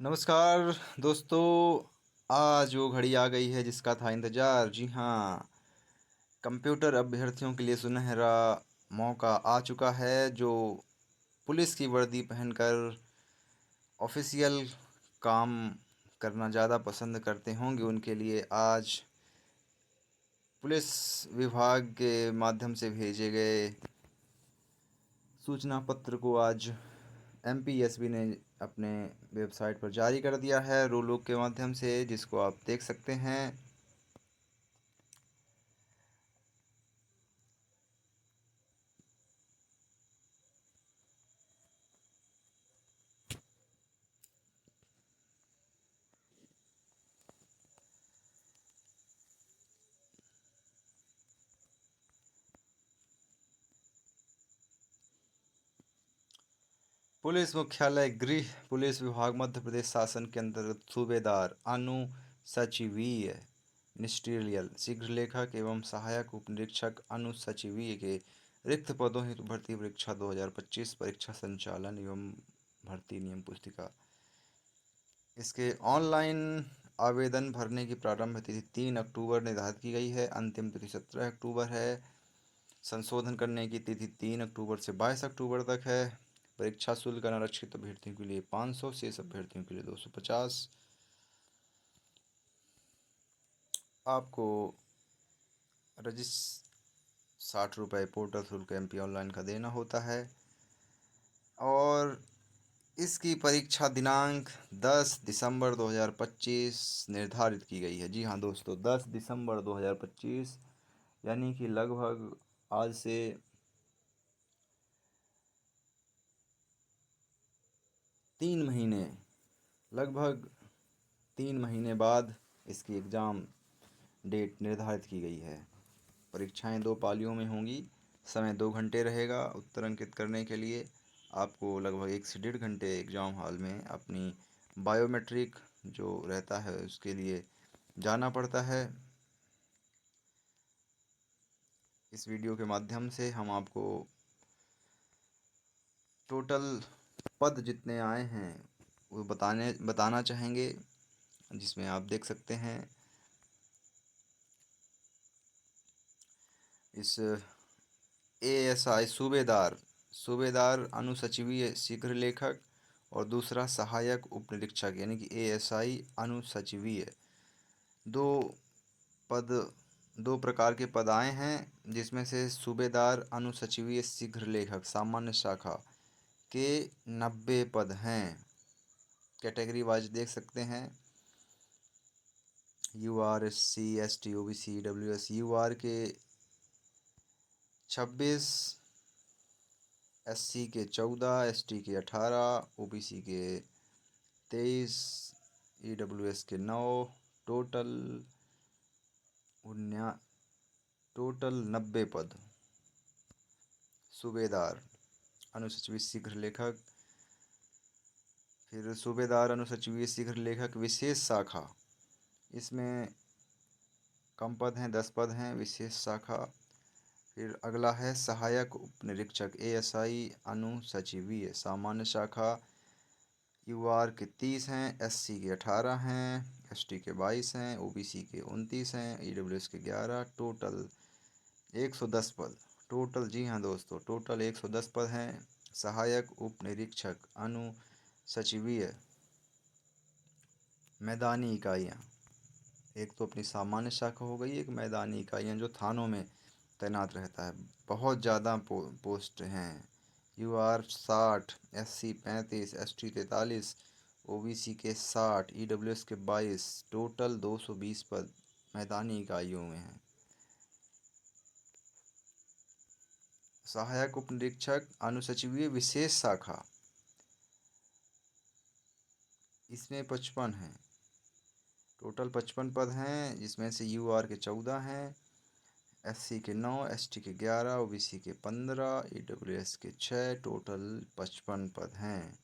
नमस्कार दोस्तों। आज वो घड़ी आ गई है जिसका था इंतज़ार। जी हाँ, कंप्यूटर अभ्यर्थियों के लिए सुनहरा मौका आ चुका है। जो पुलिस की वर्दी पहनकर ऑफिशियल काम करना ज़्यादा पसंद करते होंगे, उनके लिए आज पुलिस विभाग के माध्यम से भेजे गए सूचना पत्र को आज एमपीएसबी ने अपने वेबसाइट पर जारी कर दिया है रूलों के माध्यम से, जिसको आप देख सकते हैं। पुलिस मुख्यालय गृह पुलिस विभाग मध्य प्रदेश शासन के अंतर्गत सूबेदार अनुसचिवीय मिनिस्ट्रियल शीघ्र लेखक एवं सहायक उप निरीक्षक अनुसचिवीय के रिक्त पदों हेतु भर्ती परीक्षा 2025 परीक्षा संचालन एवं भर्ती नियम पुस्तिका। इसके ऑनलाइन आवेदन भरने की प्रारंभ तिथि 3 अक्टूबर निर्धारित की गई है। अंतिम तिथि 17 अक्टूबर है। संशोधन करने की तिथि 3 अक्टूबर से 22 अक्टूबर तक है। परीक्षा शुल्क अनारक्षित अभ्यर्थियों के लिए 500, शेष अभ्यर्थियों के लिए 250। आपको रजिस 60 रुपये पोर्टल शुल्क एमपी ऑनलाइन का देना होता है। और इसकी परीक्षा दिनांक 10 दिसंबर 2025 निर्धारित की गई है। जी हाँ दोस्तों, 10 दिसंबर 2025, यानी कि लगभग आज से 3 महीने, लगभग 3 महीने बाद इसकी एग्ज़ाम डेट निर्धारित की गई है। परीक्षाएं 2 पालियों में होंगी। समय 2 घंटे रहेगा उत्तरांकित करने के लिए। आपको लगभग 1 से 1.5 घंटे एग्ज़ाम हॉल में अपनी बायोमेट्रिक जो रहता है उसके लिए जाना पड़ता है। इस वीडियो के माध्यम से हम आपको टोटल पद जितने आए हैं वो बताना चाहेंगे, जिसमें आप देख सकते हैं इस एएसआई सूबेदार अनुसचिवीय शीघ्र लेखक और दूसरा सहायक उप निरीक्षक, यानी कि एएसआई अनुसचिवीय। दो पद, 2 प्रकार के पद आए हैं, जिसमें से सूबेदार अनुसचिवीय शीघ्र लेखक सामान्य शाखा के 90 पद हैं। कैटेगरी वाइज देख सकते हैं। UR, SC, ST, OBC, EWS. UR के 26, एससी के 14, एसटी के 18, ओबीसी के 23, ईडब्ल्यूएस के 9। टोटल उन्या टोटल 90 पद। सूबेदार अनुसचिव शीघ्र लेखक, फिर सूबेदार अनुसचिवीय शीघ्र लेखक विशेष शाखा, इसमें कम पद हैं, 10 पद हैं विशेष शाखा। फिर अगला है सहायक उप निरीक्षक एएसआई अनुसचिवीय सामान्य शाखा। यूआर के 30 हैं, एससी के 18 हैं, एसटी के 22 हैं, ओबीसी के 29 हैं, ईडब्ल्यूएस के 11। टोटल 110 पद। टोटल, जी हाँ दोस्तों, टोटल 110 पद हैं। सहायक उप निरीक्षक अनुसचिवीय मैदानी इकाइयाँ, एक तो अपनी सामान्य शाखा हो गई, एक मैदानी इकाइयाँ जो थानों में तैनात रहता है। बहुत ज़्यादा पोस्ट हैं। यूआर 60, एससी 35, एसटी 43, ओबीसी के 60, ईडब्ल्यूएस के 22। टोटल 220 पद मैदानी इकाइयों में हैं। सहायक उप निरीक्षक अनुसचिवीय विशेष शाखा, इसमें 55 हैं। टोटल 55 पद हैं, जिसमें से यूआर के 14 हैं, एससी के 9, एसटी के 11, ओबीसी के 15, ईडब्ल्यूएस के 6। टोटल 55 पद हैं।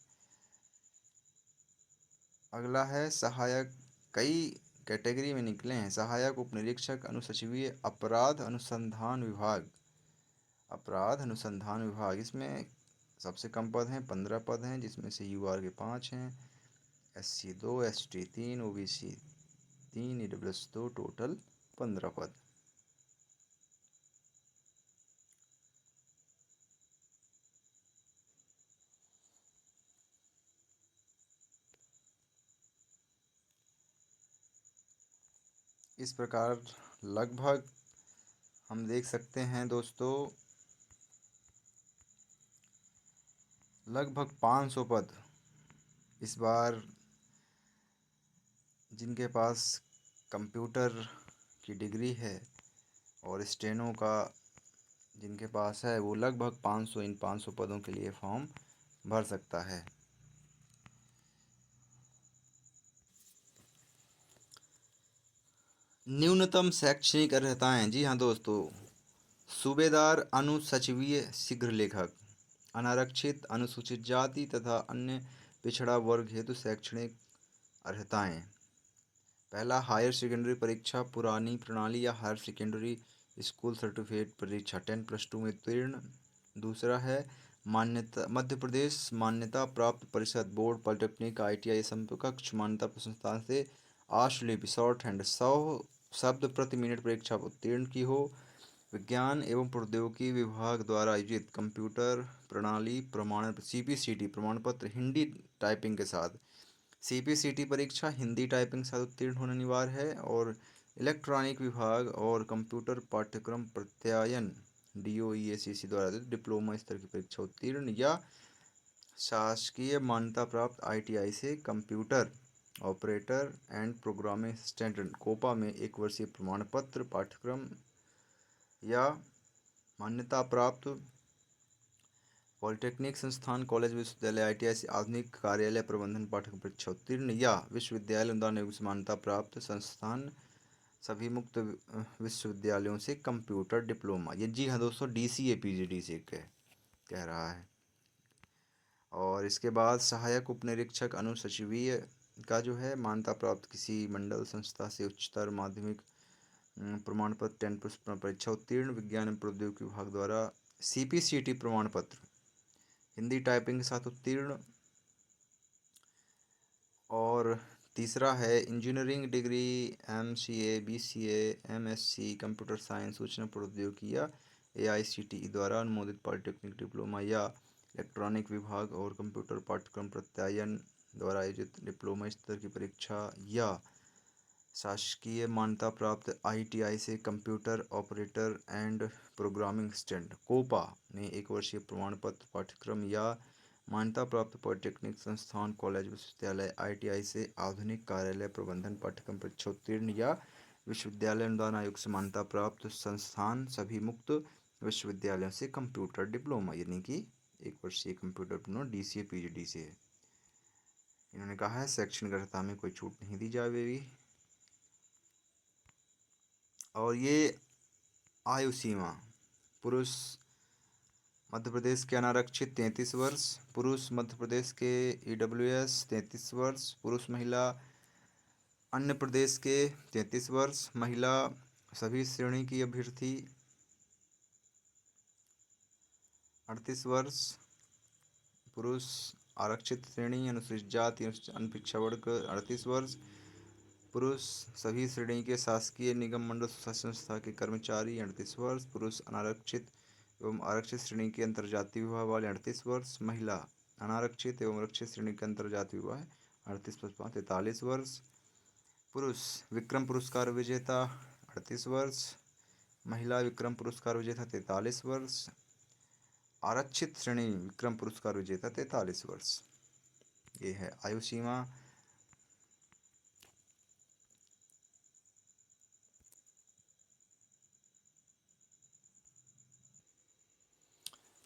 अगला है सहायक, कई कैटेगरी में निकले हैं। सहायक उप निरीक्षक अनुसचिवीय अपराध अनुसंधान विभाग, इसमें सबसे कम पद हैं, 15 पद हैं, जिसमें से यूआर के 5 हैं, SC 2, ST 3, OBC 3, EWS 2, total 15 पद। इस प्रकार लगभग हम देख सकते हैं दोस्तों, लगभग 500 पद इस बार जिनके पास कंप्यूटर की डिग्री है और स्टेनो का जिनके पास है, वो लगभग 500 इन 500 पदों के लिए फॉर्म भर सकता है। न्यूनतम शैक्षणिक अर्हताएं, जी हाँ दोस्तों, सूबेदार, अनुसचिवीय, शीघ्र लेखक, अनारक्षित, अनुसूचित जाति तथा अन्य पिछड़ा वर्ग हेतु शैक्षणिक अर्हताएं। पहला, हायर सेकेंडरी परीक्षा पुरानी प्रणाली या हायर सेकेंडरी स्कूल सर्टिफिकेट परीक्षा 10+2 में उत्तीर्ण। दूसरा है मान्यता, मध्य प्रदेश मान्यता प्राप्त परिषद बोर्ड पॉलिटेक्निक ITI समकक्ष मान्यता संस्थान से आशुलिपि शॉर्ट हैंड 100 शब्द प्रति मिनट परीक्षा उत्तीर्ण की हो। विज्ञान एवं प्रौद्योगिकी विभाग द्वारा आयोजित कंप्यूटर प्रणाली प्रमाण CPCT प्रमाण पत्र हिंदी टाइपिंग के साथ CPCT परीक्षा हिंदी टाइपिंग के साथ उत्तीर्ण होना अनिवार्य है। और इलेक्ट्रॉनिक विभाग और कंप्यूटर पाठ्यक्रम प्रत्यायन DOEACC द्वारा डिप्लोमा स्तर की परीक्षा उत्तीर्ण या शासकीय मान्यता प्राप्त ITI से computer operator and programming assistant COPA में 1 वर्षीय प्रमाण पत्र पाठ्यक्रम या मान्यता प्राप्त पॉलिटेक्निक संस्थान कॉलेज विश्वविद्यालय ITI से आधुनिक कार्यालय प्रबंधन पाठ्यक्रम परीक्षा उत्तीर्ण या विश्वविद्यालय अनुदान आयोग से मान्यता प्राप्त संस्थान सभी मुक्त विश्वविद्यालयों से कंप्यूटर डिप्लोमा, ये जी हाँ दोस्तों DCA PGD से कह रहा है। और इसके बाद सहायक उपनिरीक्षक अनुसचिवीय का जो है मान्यता प्राप्त किसी मंडल संस्था से उच्चतर माध्यमिक प्रमाण पत्र 10+ परीक्षा उत्तीर्ण, विज्ञान एवं प्रौद्योगिकी विभाग द्वारा CPCT प्रमाण पत्र हिंदी टाइपिंग के साथ उत्तीर्ण। और तीसरा है engineering degree MCA BCA MSc computer science सूचना प्रौद्योगिकी या AICTE द्वारा अनुमोदित पॉलिटेक्निक डिप्लोमा या इलेक्ट्रॉनिक विभाग और कंप्यूटर पाठ्यक्रम प्रत्यायन द्वारा आयोजित डिप्लोमा स्तर की परीक्षा या शासकीय मान्यता प्राप्त ITI से computer operator and programming assistant COPA में 1 वर्षीय प्रमाण पत्र पाठ्यक्रम या मान्यता प्राप्त पॉलिटेक्निक संस्थान कॉलेज विश्वविद्यालय ITI से आधुनिक कार्यालय प्रबंधन पाठ्यक्रम परीक्षा उत्तीर्ण या विश्वविद्यालय अनुदान आयोग से मान्यता प्राप्त संस्थान सभी मुक्त विश्वविद्यालयों से कंप्यूटर डिप्लोमा, यानी कि 1 वर्षीय कंप्यूटर डिप्लोमा DCA PGD से है। इन्होंने कहा है शैक्षणिक अर्हता में कोई छूट नहीं दी जाएगी। और ये आयु सीमा, पुरुष मध्य प्रदेश के अनारक्षित 33 वर्ष, पुरुष मध्य प्रदेश के EWS 33 वर्ष, पुरुष महिला अन्य प्रदेश के 33 वर्ष, महिला सभी श्रेणी की अभ्यर्थी 38 वर्ष, पुरुष आरक्षित श्रेणी अनुसूचित जाति अन्य पिछड़ा वर्ग 38 वर्ष, पुरुष सभी श्रेणी के शासकीय निगम मंडल संस्था के कर्मचारी 38 वर्ष, पुरुष अनारक्षित एवं आरक्षित श्रेणी के अंतर्जातीय विवाह वाले 38 वर्ष, महिला अनारक्षित एवं आरक्षित श्रेणी के अंतर्जातीय विवाह 38+5 43 वर्ष, पुरुष विक्रम पुरस्कार विजेता 38 वर्ष, महिला विक्रम पुरस्कार विजेता 43 वर्ष, आरक्षित श्रेणी विक्रम पुरस्कार विजेता 43 वर्ष। ये है आयु सीमा।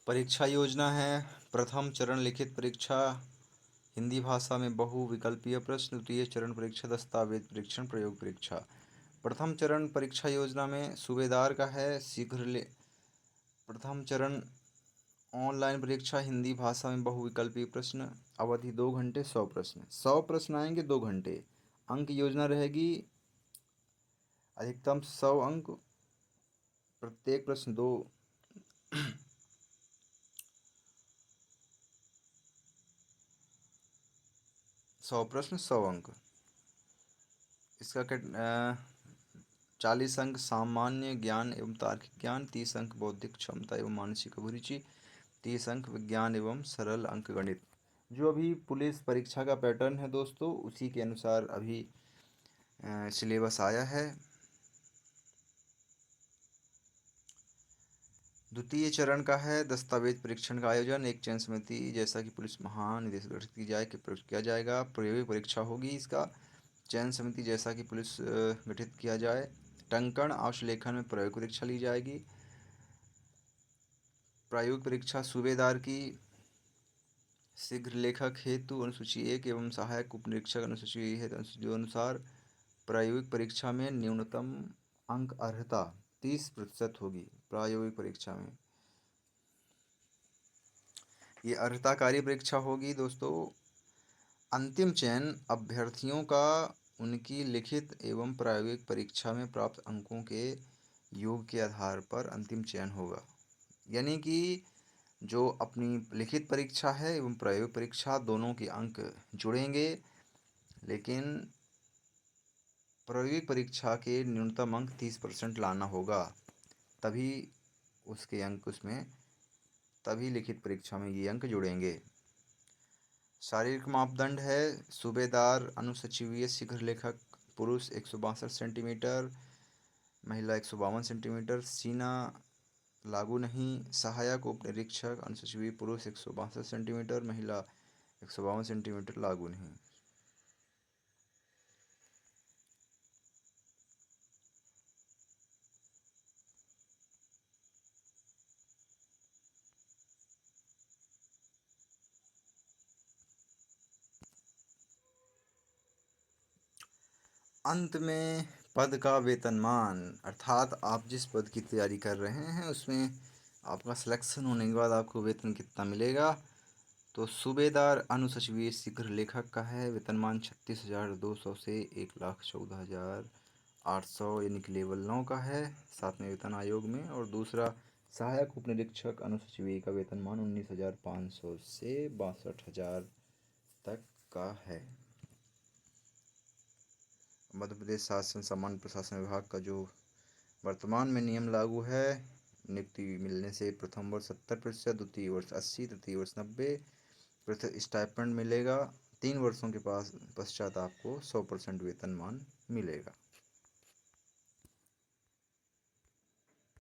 परीक्षा योजना है, प्रथम चरण लिखित परीक्षा हिंदी भाषा में बहुविकल्पीय प्रश्न, द्वितीय चरण परीक्षा दस्तावेज परीक्षण प्रयोग परीक्षा। प्रथम चरण परीक्षा योजना में सूबेदार का है प्रथम चरण ऑनलाइन परीक्षा हिंदी भाषा में बहुविकल्पीय प्रश्न, अवधि 2 घंटे 100 प्रश्न, 100 प्रश्न आएंगे 2 घंटे, अंक योजना रहेगी अधिकतम 100 अंक, प्रत्येक प्रश्न 2 100 100 प्रश्न 100 अंक। इसका 40 अंक सामान्य ज्ञान एवं तार्किक ज्ञान, 30 अंक बौद्धिक क्षमता एवं मानसिक अभिरुचि, 30 अंक विज्ञान एवं सरल अंक गणित। जो अभी पुलिस परीक्षा का पैटर्न है दोस्तों, उसी के अनुसार अभी सिलेबस आया है। द्वितीय चरण का है दस्तावेज परीक्षण का आयोजन। एक चयन समिति जैसा कि पुलिस महानिदेशक गठित की जाए कि प्रयोग किया जाएगा। प्रायोगिक परीक्षा होगी इसका। चयन समिति जैसा कि पुलिस गठित किया जाए। टंकण आशुलेखन में प्रायोगिक परीक्षा ली जाएगी। प्रायोगिक परीक्षा सूबेदार की। शीघ्र लेखक हेतु अनुसूची 1 एवं सहायक उपनिरीक्षक अनुसूची हेतु अनुसूची अनुसार प्रायोगिक परीक्षा में न्यूनतम अंक अर्हता 30% होगी। प्रायोगिक परीक्षा में ये अर्हताकारी परीक्षा होगी दोस्तों। अंतिम चयन अभ्यर्थियों का उनकी लिखित एवं प्रायोगिक परीक्षा में प्राप्त अंकों के योग के आधार पर अंतिम चयन होगा। यानी कि जो अपनी लिखित परीक्षा है एवं प्रायोगिक परीक्षा दोनों के अंक जुड़ेंगे, लेकिन प्रायोगिक परीक्षा के न्यूनतम अंक 30% लाना होगा, तभी उसके अंक उसमें तभी लिखित परीक्षा में ये अंक जुड़ेंगे। शारीरिक मापदंड है सूबेदार अनुसचिवीय शीघ्र लेखक पुरुष 162 सेंटीमीटर, महिला 152 सेंटीमीटर। सीना लागू नहीं। सहायक उप निरीक्षक अनुसचिवीय पुरुष 162 सेंटीमीटर, महिला 152 सेंटीमीटर लागू नहीं। अंत में पद का वेतनमान, अर्थात आप जिस पद की तैयारी कर रहे हैं उसमें आपका सिलेक्शन होने के बाद आपको वेतन कितना मिलेगा। तो सूबेदार अनुसचिवीय शीघ्र लेखक का है वेतनमान 36,200 से 1,14,800 यानी कि लेवल 9 का है 7वें वेतन आयोग में। और दूसरा सहायक उपनिरीक्षक अनुसचिवीय का वेतनमान 19,500 से 62,000 तक का है। मध्य प्रदेश शासन सामान्य प्रशासन विभाग का जो वर्तमान में नियम लागू है, नियुक्ति मिलने से प्रथम वर्ष 70%, द्वितीय वर्ष 80%, तृतीय वर्ष 90% स्टाइपेंड मिलेगा। 3 वर्षों के पश्चात आपको 100% वेतनमान मिलेगा।